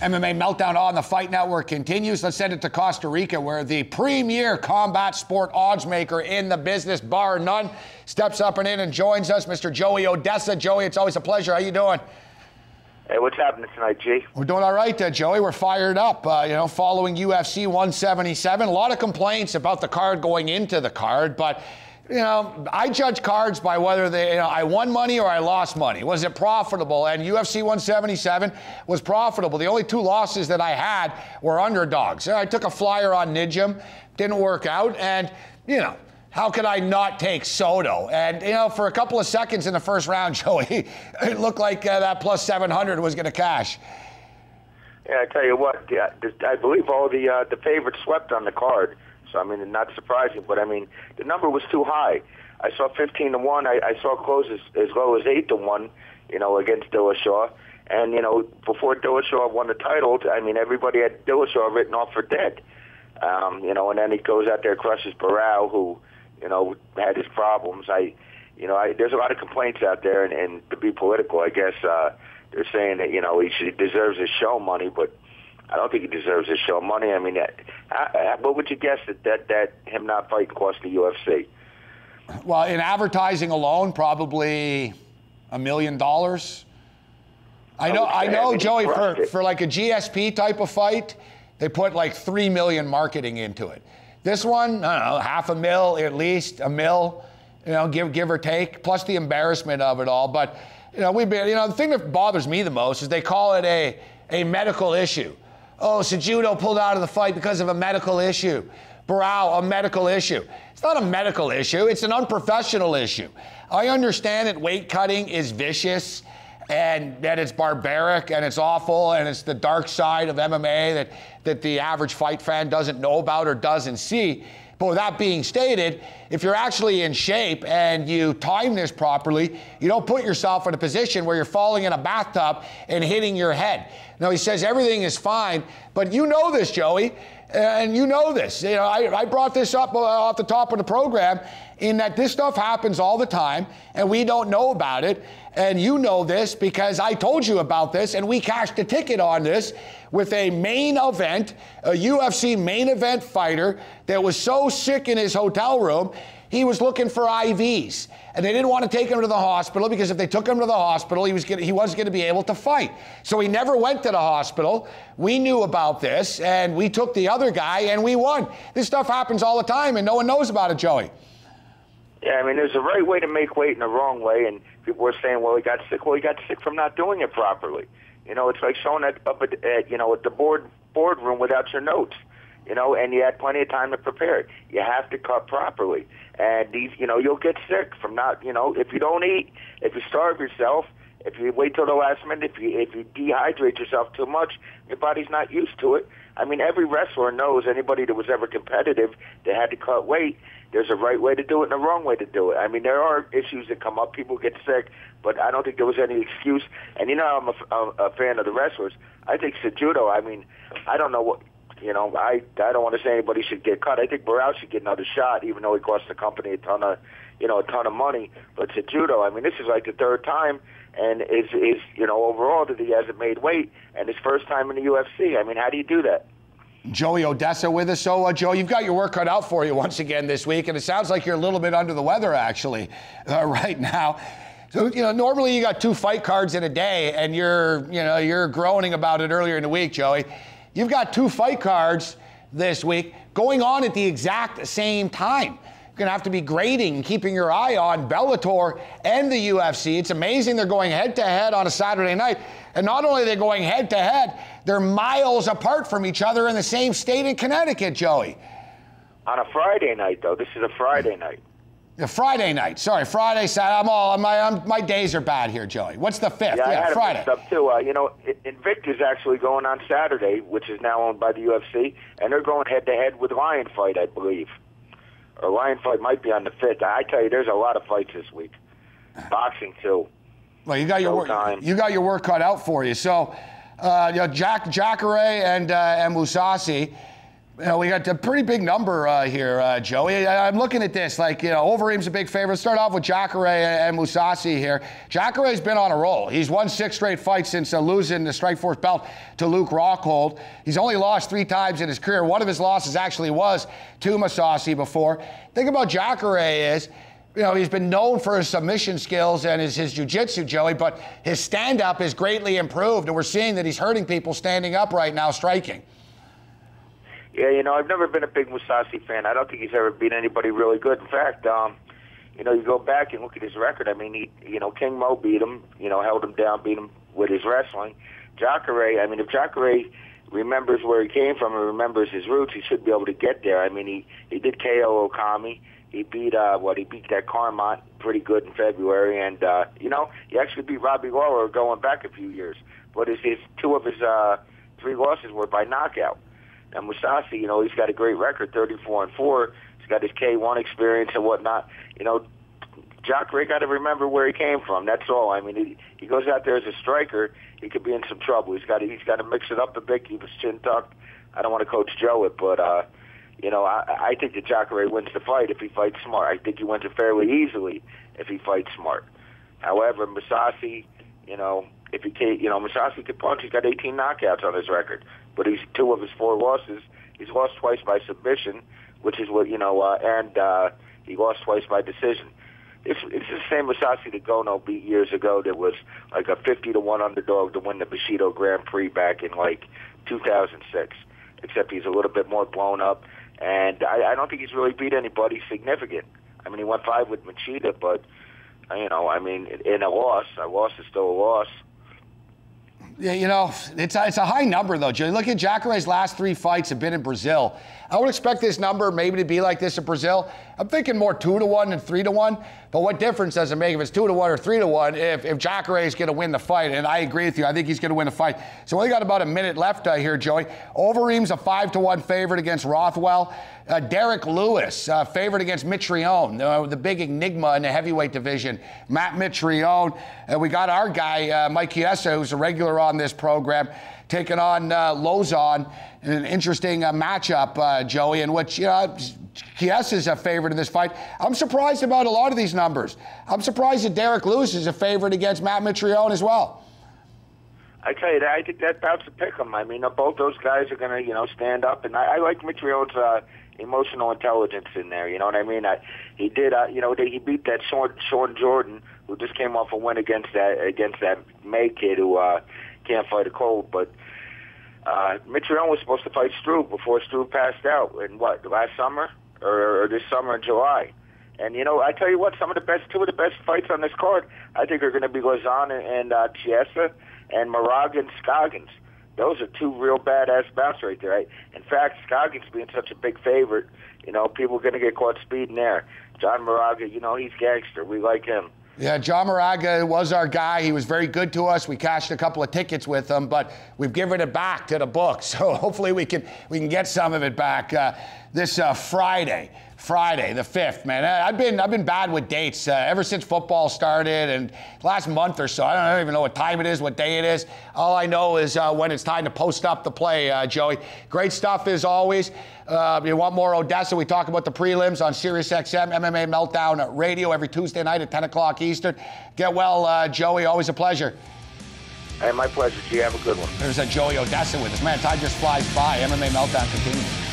MMA Meltdown on the Fight Network continues. Let's send it to Costa Rica, where the premier combat sport odds maker in the business, bar none, steps up and in and joins us, Mr. Joey Odessa. Joey, it's always a pleasure. How you doing? Hey, what's happening tonight, G? We're doing all right, Joey. We're fired up, following UFC 177. A lot of complaints about the card going into the card, but I judge cards by whether I won money or I lost money. Was it profitable? And UFC 177 was profitable. The only two losses that I had were underdogs. I took a flyer on Nijam, didn't work out, and, how could I not take Soto? And, for a couple of seconds in the first round, Joey, it looked like that plus 700 was going to cash. Yeah, I tell you what, I believe all the favorites swept on the card. So, not surprising, but, the number was too high. I saw 15-1. I saw close as low as 8-1, against Dillashaw. And, before Dillashaw won the title, everybody had Dillashaw written off for dead. And then he goes out there, crushes Barao, who, had his problems. There's a lot of complaints out there, and to be political, I guess they're saying that, he deserves his show money, but I don't think he deserves his show money. What would you guess that him not fighting cost the UFC? Well, in advertising alone, probably $1 million. I know, Joey, for like a GSP type of fight, they put like $3 million marketing into it. This one, I don't know, $500,000 at least, $1 million, give or take, plus the embarrassment of it all. But the thing that bothers me the most is they call it a medical issue. Oh, Cejudo pulled out of the fight because of a medical issue. Barao, a medical issue. It's not a medical issue. It's an unprofessional issue. I understand that weight cutting is vicious and that it's barbaric and it's awful and it's the dark side of MMA that the average fight fan doesn't know about or doesn't see. But with that being stated, if you're actually in shape and you time this properly, you don't put yourself in a position where you're falling in a bathtub and hitting your head. Now, he says everything is fine, but you know this, Joey, and you know this. I brought this up off the top of the program in that this stuff happens all the time, and we don't know about it. And you know this because I told you about this, and we cashed a ticket on this with a main event, a UFC main event fighter that was so sick in his hotel room, he was looking for IVs. And they didn't want to take him to the hospital because if they took him to the hospital, he wasn't going to be able to fight. So he never went to the hospital. We knew about this, and we took the other guy, and we won. This stuff happens all the time, and no one knows about it, Joey. Yeah, there's a right way to make weight and a wrong way, and people were saying, well, he got sick. Well, he got sick from not doing it properly. It's like showing up at the boardroom without your notes, and you had plenty of time to prepare it. You have to cut properly. And you'll get sick from not, if you don't eat, if you starve yourself, if you wait till the last minute, if you dehydrate yourself too much, your body's not used to it. Every wrestler knows, anybody that was ever competitive that had to cut weight, there's a right way to do it and a wrong way to do it. There are issues that come up. People get sick, but I don't think there was any excuse. And I'm a fan of the wrestlers. I think Cejudo, I don't know what, I don't want to say anybody should get cut. I think Barao should get another shot, even though he cost the company a ton of money. But Cejudo, this is like the third time, and is overall that he hasn't made weight, and his first time in the UFC. How do you do that? Joey Odessa with us. So, Joe, you've got your work cut out for you once again this week, and it sounds like you're a little bit under the weather, actually, right now. So, normally you got 2 fight cards in a day, and you're groaning about it earlier in the week, Joey. You've got 2 fight cards this week going on at the exact same time. You're going to have to be grading, keeping your eye on Bellator and the UFC. It's amazing they're going head-to-head on a Saturday night. And not only are they going head-to-head, they're miles apart from each other in the same state in Connecticut, Joey. On a Friday night, though. This is a Friday night. A Friday night. Sorry, Friday, Saturday. My days are bad here, Joey. What's the 5th? Yeah, I had Friday. It mixed up too. Invicta's actually going on Saturday, which is now owned by the UFC, and they're going head-to-head with Lion Fight, I believe. Or Lion Fight might be on the 5th. I tell you, there's a lot of fights this week. Boxing too. Well, you got your work cut out for you. So, Jacare and Mousasi, You know, we got a pretty big number here, Joey. I'm looking at this, like, you know, Overeem's a big favorite. Let's start off with Jacare and Mousasi here. Jacare's been on a roll. He's won 6 straight fights since losing the Strikeforce belt to Luke Rockhold. He's only lost 3 times in his career. One of his losses actually was to Mousasi before. The thing about Jacare is, you know, he's been known for his submission skills and his jiu-jitsu, Joey, but his stand-up is greatly improved, and we're seeing that he's hurting people standing up right now, striking. Yeah, you know, I've never been a big Mousasi fan. I don't think he's ever beat anybody really good. In fact, you know, you go back and look at his record. I mean, King Mo beat him, you know, held him down, beat him with his wrestling. Jacare, I mean, if Jacare remembers where he came from and remembers his roots, he should be able to get there. I mean, he did KO Okami. He beat, he beat that Carmont pretty good in February. And, you know, he actually beat Robbie Lawler going back a few years. But his 2 of his 3 losses were by knockout. And Mousasi, you know, he's got a great record, 34-4. He's got his K1 experience and whatnot. You know, Jacare got to remember where he came from. That's all. I mean, he goes out there as a striker, he could be in some trouble. He's got to mix it up a bit, keep his chin tucked. I don't want to Coach Joe it, but you know, I think that Jacare wins the fight if he fights smart. I think he wins it fairly easily if he fights smart. However, Mousasi, you know, if he can't, you know, Mousasi could punch. He's got 18 knockouts on his record. But he's 2 of his 4 losses. He's lost twice by submission, which is what, you know, and he lost twice by decision. It's the same Mousasi that Gono beat years ago that was like a 50-1 underdog to win the Bushido Grand Prix back in like 2006, except he's a little bit more blown up. And I don't think he's really beat anybody significant. I mean, he won 5 with Machida, but, you know, I mean, in a loss is still a loss. Yeah, you know, it's a high number, though, Joey. Look at Jacare's last 3 fights have been in Brazil. I would expect this number maybe to be like this in Brazil. I'm thinking more 2-1 than 3-1. But what difference does it make if it's 2-1 or 3-1 if Jacare is going to win the fight? And I agree with you. I think he's going to win the fight. So we only got about a minute left here, Joey. Overeem's a 5-1 favorite against Rothwell. Derek Lewis, favorite against Mitrione, the big enigma in the heavyweight division. Matt Mitrione. We got our guy, Mike Chiesa, who's a regular on this program, taking on Lozon in an interesting matchup, Joey, in which, you know, Chiesa's a favorite in this fight. I'm surprised about a lot of these numbers. I'm surprised that Derek Lewis is a favorite against Matt Mitrione as well. I tell you that, I think that bout's a pick 'em. I mean, both those guys are going to, you know, stand up. And I like Mitrione's emotional intelligence in there. You know what I mean? He did, you know, he beat that Sean Jordan, who just came off a win against that May kid who can't fight a cold. But Mitrione was supposed to fight Struve before Struve passed out in last summer or this summer in July. And, you know, I tell you what, 2 of the best fights on this card, I think, are going to be Lozon and Chiesa and Moraga and Scoggins. Those are 2 real badass bouts right there. Right? In fact, Scoggins being such a big favorite, you know, people are going to get caught speeding there. John Moraga, you know, he's gangster. We like him. Yeah, John Moraga was our guy. He was very good to us. We cashed a couple of tickets with him, but we've given it back to the books. So hopefully we can get some of it back this Friday the 5th, man. I've been bad with dates ever since football started and last month or so. I don't even know what time it is, what day it is. All I know is when it's time to post up the play, Joey. Great stuff as always. You want more Odessa? We talk about the prelims on SiriusXM, MMA Meltdown Radio every Tuesday night at 10 o'clock Eastern. Get well, Joey. Always a pleasure. Hey, my pleasure, G. Have a good one. There's Joey Odessa with us. Man, time just flies by. MMA Meltdown continues.